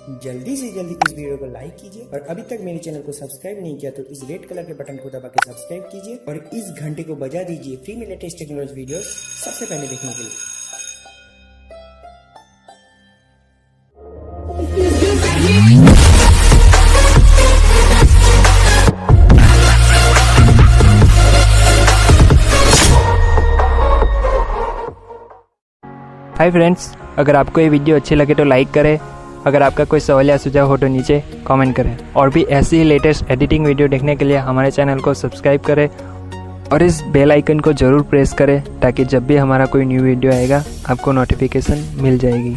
जल्दी से जल्दी इस वीडियो को लाइक कीजिए और अभी तक मेरे चैनल को सब्सक्राइब नहीं किया तो इस रेड कलर के बटन को दबा के सब्सक्राइब कीजिए और इस घंटे को बजा दीजिए फ्री में लेटेस्ट टेक्नोलॉजी वीडियोस सबसे पहले देखने के लिए। हाय फ्रेंड्स, अगर आपको ये वीडियो अच्छी लगे तो लाइक करें। अगर आपका कोई सवाल या सुझाव हो तो नीचे कमेंट करें और भी ऐसी ही लेटेस्ट एडिटिंग वीडियो देखने के लिए हमारे चैनल को सब्सक्राइब करें और इस बेल आइकन को ज़रूर प्रेस करें ताकि जब भी हमारा कोई न्यू वीडियो आएगा आपको नोटिफिकेशन मिल जाएगी।